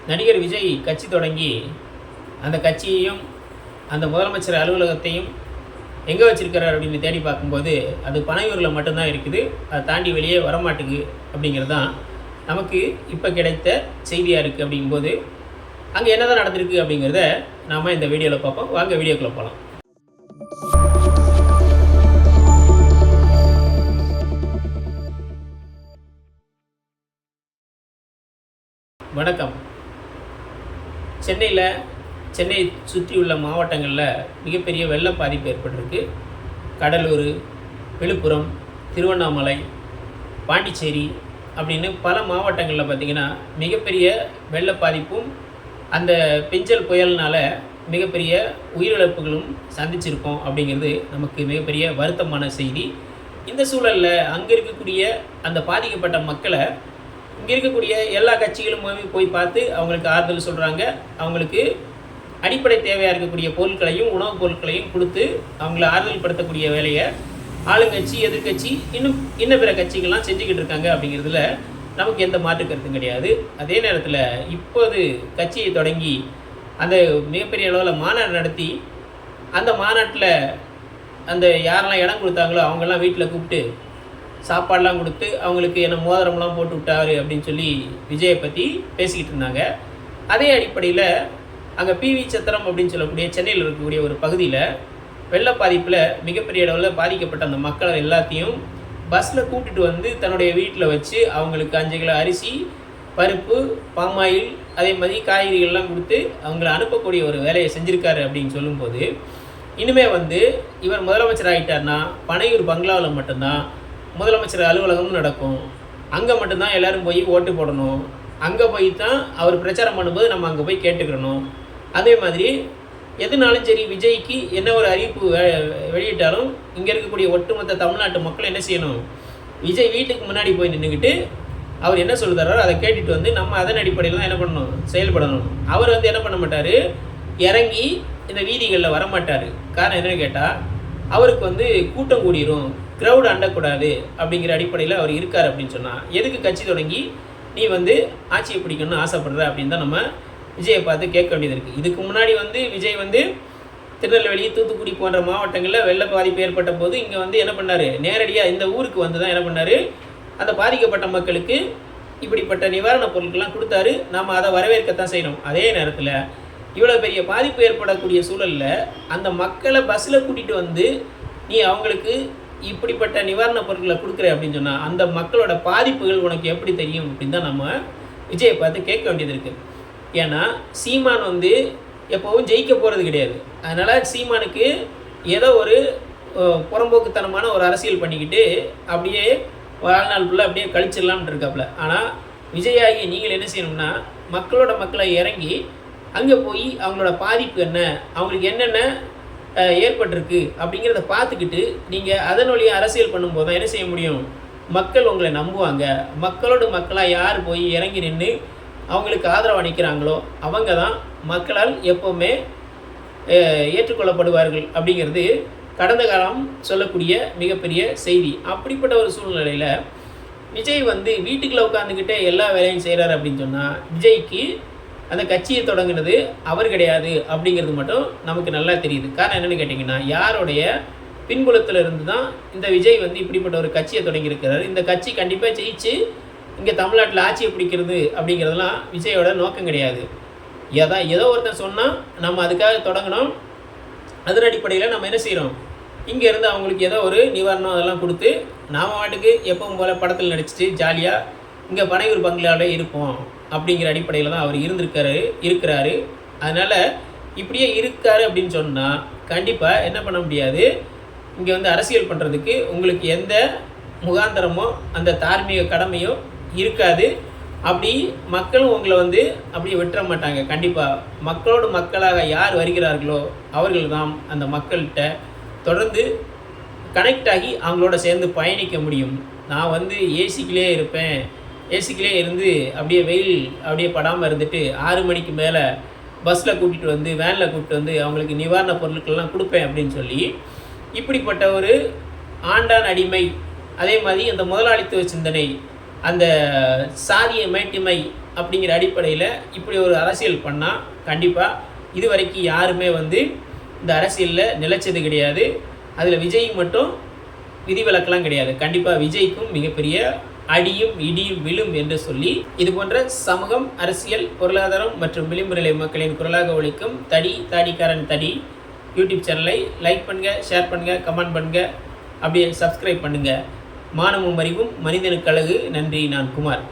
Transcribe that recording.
நடிகர் விஜய் கட்சி தொடங்கி அந்த கட்சியையும் அந்த முதலமைச்சர் அலுவலகத்தையும் எங்கே வச்சுருக்கிறார் அப்படின்னு தேடி பார்க்கும்போது அது பனையூரில் மட்டும்தான் இருக்குது. அதை தாண்டி வெளியே வரமாட்டுக்கு அப்படிங்கிறது தான் நமக்கு இப்போ கிடைத்த செய்தியாக இருக்குது. அப்படிங்கும்போது அங்கே என்ன தான் நடந்திருக்கு அப்படிங்கிறத நாம் இந்த வீடியோவில் பார்ப்போம். வாங்க வீடியோக்குள்ளே போகலாம். வணக்கம். சென்னை சுற்றியுள்ள மாவட்டங்களில் மிகப்பெரிய வெள்ள பாதிப்பு ஏற்பட்டிருக்கு. கடலூர், விழுப்புரம், திருவண்ணாமலை, பாண்டிச்சேரி அப்படின்னு பல மாவட்டங்களில் பார்த்திங்கன்னா மிகப்பெரிய வெள்ள பாதிப்பும் அந்த பெஞ்சல் புயல்னால் மிகப்பெரிய உயிரிழப்புகளும் சந்திச்சிருக்கோம் அப்படிங்கிறது நமக்கு மிகப்பெரிய வருத்தமான செய்தி. இந்த சூழலில் அங்கே இருக்கக்கூடிய அந்த பாதிக்கப்பட்ட மக்களை இங்கே இருக்கக்கூடிய எல்லா கட்சிகளும் போய் பார்த்து அவங்களுக்கு ஆறுதல் சொல்கிறாங்க. அவங்களுக்கு அடிப்படை தேவையாக இருக்கக்கூடிய பொருட்களையும் உணவுப் பொருட்களையும் கொடுத்து அவங்கள ஆறுதல் படுத்தக்கூடிய வேலையை ஆளுங்கட்சி, எதிர்கட்சி, இன்னும் பிற கட்சிகள்லாம் செஞ்சுக்கிட்டு இருக்காங்க. அப்படிங்கிறதுல நமக்கு எந்த மாற்று கருத்தும் கிடையாது. அதே நேரத்தில் இப்போது கட்சியை தொடங்கி அந்த மிகப்பெரிய அளவில் மாநாடு நடத்தி அந்த மாநாட்டில் அந்த யாரெல்லாம் இடம் கொடுத்தாங்களோ அவங்கெல்லாம் வீட்டில் கூப்பிட்டு சாப்பாடெலாம் கொடுத்து அவங்களுக்கு என்ன மோதிரம்லாம் போட்டு விட்டாரு அப்படின்னு சொல்லி விஜயை பற்றி பேசிக்கிட்டு இருந்தாங்க. அதே அடிப்படையில் அங்கே பிவி சத்திரம் அப்படின்னு சொல்லக்கூடிய சென்னையில் இருக்கக்கூடிய ஒரு பகுதியில் வெள்ள பாதிப்பில் மிகப்பெரிய அளவில் பாதிக்கப்பட்ட அந்த மக்களை எல்லாத்தையும் பஸ்ஸில் கூப்பிட்டுட்டு வந்து தன்னுடைய வீட்டில் வச்சு அவங்களுக்கு 5 கிலோ அரிசி, பருப்பு, பாமாயில், அதே மாதிரி காய்கறிகள்லாம் கொடுத்து அவங்கள அனுப்பக்கூடிய ஒரு வேலையை செஞ்சுருக்காரு அப்படின்னு சொல்லும்போது, இனிமேல் இவர் முதலமைச்சர் ஆகிட்டார்னா பனையூர் பங்களாவில் மட்டும்தான் முதலமைச்சர் அலுவலகமும் நடக்கும். அங்கே மட்டும்தான் எல்லோரும் போய் ஓட்டு போடணும். அங்கே போய் தான் அவர் பிரச்சாரம் பண்ணும்போது நம்ம அங்கே போய் கேட்டுக்கிறணும். அதே மாதிரி எதுனாலும் சரி விஜய்க்கு என்ன ஒரு அறிவிப்பு வெளியிட்டாலும் இங்கே இருக்கக்கூடிய ஒட்டுமொத்த தமிழ்நாட்டு மக்கள் என்ன செய்யணும், விஜய் வீட்டுக்கு முன்னாடி போய் நின்றுக்கிட்டு அவர் என்ன சொல்லுறாரோ அதை கேட்டுட்டு நம்ம அதன் அடிப்படையில் தான் என்ன பண்ணணும், செயல்படணும். அவர் என்ன பண்ண மாட்டார், இறங்கி இந்த வீதிகளில் வரமாட்டார். காரணம் என்னன்னு கேட்டால் அவருக்கு கூட்டம் கூடிரும், க்ரௌடு அண்டக்கூடாது அப்படிங்கிற அடிப்படையில் அவர் இருக்கார். அப்படின்னு சொன்னால் எதுக்கு கட்சி தொடங்கி நீ ஆட்சியை பிடிக்கணும்னு ஆசைப்படுற அப்படின்னு தான் நம்ம விஜயை பார்த்து கேட்க வேண்டியது இருக்குது. இதுக்கு முன்னாடி விஜய் திருநெல்வேலி, தூத்துக்குடி போன்ற மாவட்டங்களில் வெள்ள பாதிப்பு ஏற்பட்ட போது இங்கே என்ன பண்ணார், நேரடியாக இந்த ஊருக்கு தான் என்ன பண்ணார், அந்த பாதிக்கப்பட்ட மக்களுக்கு இப்படிப்பட்ட நிவாரணப் பொருட்கள்லாம் கொடுத்தாரு. நாம் அதை வரவேற்கத்தான் செய்யணும். அதே நேரத்தில் இவ்வளோ பெரிய பாதிப்பு ஏற்படக்கூடிய சூழலில் அந்த மக்களை பஸ்ஸில் கூட்டிகிட்டு நீ அவங்களுக்கு இப்படிப்பட்ட நிவாரணப் பொருட்களை கொடுக்குற அப்படின்னு சொன்னால் அந்த மக்களோட பாதிப்புகள் உனக்கு எப்படி தெரியும் அப்படின்னு தான் நம்ம விஜயை பார்த்து கேட்க வேண்டியது இருக்குது. ஏன்னா சீமான் எப்போவும் ஜெயிக்க போகிறது கிடையாது. அதனால் சீமானுக்கு ஏதோ ஒரு புறம்போக்குத்தனமான ஒரு அரசியல் பண்ணிக்கிட்டு அப்படியே வாழ்நாள் ஃபுல்லாக அப்படியே கழிச்சிடலாம்னு இருக்காப்புல. ஆனால் விஜயாகி நீங்கள் என்ன செய்யணும்னா மக்களை இறங்கி அங்கே போய் அவங்களோட பாதிப்பு என்ன, அவங்களுக்கு என்னென்ன ஏற்பட்டிருக்கு அப்படிங்கிறத பார்த்துக்கிட்டு நீங்கள் அதன் வழியாக அரசியல் பண்ணும்போது தான் என்ன செய்ய முடியும், மக்கள் உங்களை நம்புவாங்க. மக்களோட மக்களாக யார் போய் இறங்கி நின்று அவங்களுக்கு ஆதரவு அளிக்கிறாங்களோ அவங்க தான் மக்களால் எப்போவுமே ஏற்றுக்கொள்ளப்படுவார்கள் அப்படிங்கிறது கடந்த காலம் சொல்லக்கூடிய மிகப்பெரிய செய்தி. அப்படிப்பட்ட ஒரு சூழ்நிலையில் விஜய் வீட்டுக்குள்ளே உட்காந்துக்கிட்டே எல்லா வேலையும் செய்கிறார் அப்படின்னு சொன்னால் விஜய்க்கு அந்த கட்சியை தொடங்கினது அவர் கிடையாது அப்படிங்கிறது மட்டும் நமக்கு நல்லா தெரியுது. காரணம் என்னென்னு கேட்டிங்கன்னா யாருடைய பின்புலத்தில் இருந்து தான் இந்த விஜய் இப்படிப்பட்ட ஒரு கட்சியை தொடங்கியிருக்கிறார். இந்த கட்சி கண்டிப்பாக ஜெயிச்சு இங்கே தமிழ்நாட்டில் ஆட்சியை பிடிக்கிறது அப்படிங்கிறதுலாம் விஜயோட நோக்கம் கிடையாது. ஏதோ ஒருத்தன் சொன்னால் நம்ம அதுக்காக தொடங்கணும். அதன் அடிப்படையில் நம்ம என்ன செய்கிறோம், இங்கேருந்து அவங்களுக்கு ஏதோ ஒரு நிவாரணம் அதெல்லாம் கொடுத்து நாம் வாட்டுக்கு எப்பவும் போல் படத்தில் நடிச்சிட்டு ஜாலியாக இங்கே பனையூர் பங்களாவில் இருப்போம் அப்படிங்கிற அடிப்படையில் தான் அவர் இருக்கிறாரு. அதனால் இப்படியே இருக்காரு அப்படின்னு சொன்னால் கண்டிப்பாக என்ன பண்ண முடியாது, இங்கே அரசியல் பண்ணுறதுக்கு உங்களுக்கு எந்த முகாந்தரமோ அந்த தார்மீக கடமையோ இருக்காது. அப்படி மக்களும் உங்களை அப்படியே விட்டுற மாட்டாங்க. கண்டிப்பாக மக்களோடு மக்களாக யார் வருகிறார்களோ அவர்கள் தான் அந்த மக்கள்கிட்ட தொடர்ந்து கனெக்ட் ஆகி அவங்களோட சேர்ந்து பயணிக்க முடியும். நான் ஏசிக்கிலே இருப்பேன், ஏசிக்கிலே இருந்து அப்படியே வெயில் அப்படியே படாமல் இருந்துட்டு 6 மணிக்கு மேலே பஸ்ஸில் கூட்டிகிட்டு வேனில் கூப்பிட்டு அவங்களுக்கு நிவாரணப் பொருட்கள்லாம் கொடுப்பேன் அப்படின்னு சொல்லி இப்படிப்பட்ட ஒரு ஆண்டான் அடிமை, அதே மாதிரி அந்த முதலாளித்துவ சிந்தனை, அந்த சாதிய மேட்டிமை அப்படிங்கிற அடிப்படையில் இப்படி ஒரு அரசியல் பண்ணால் கண்டிப்பாக இது வரைக்கும் யாருமே இந்த அரசியலில் நிலைச்சது கிடையாது. அதில் விஜய் மட்டும் விதிவிலக்கெல்லாம் கிடையாது. கண்டிப்பாக விஜய்க்கும் மிகப்பெரிய அடியும் இடியும் விழும் என்று சொல்லி இது போன்ற சமூகம், அரசியல், பொருளாதாரம் மற்றும் விளிம்பு நிலை மக்களின் குரலாக ஒலிக்கும் தடி தாடிக்காரன் தடி யூடியூப் சேனலை லைக் பண்ணுங்கள், ஷேர் பண்ணுங்கள், கமெண்ட் பண்ணுங்கள், அப்படியே சப்ஸ்கிரைப் பண்ணுங்கள். மானமும் அறிவும் மனிதனுக்கு அழகு. நன்றி. நான் குமார்.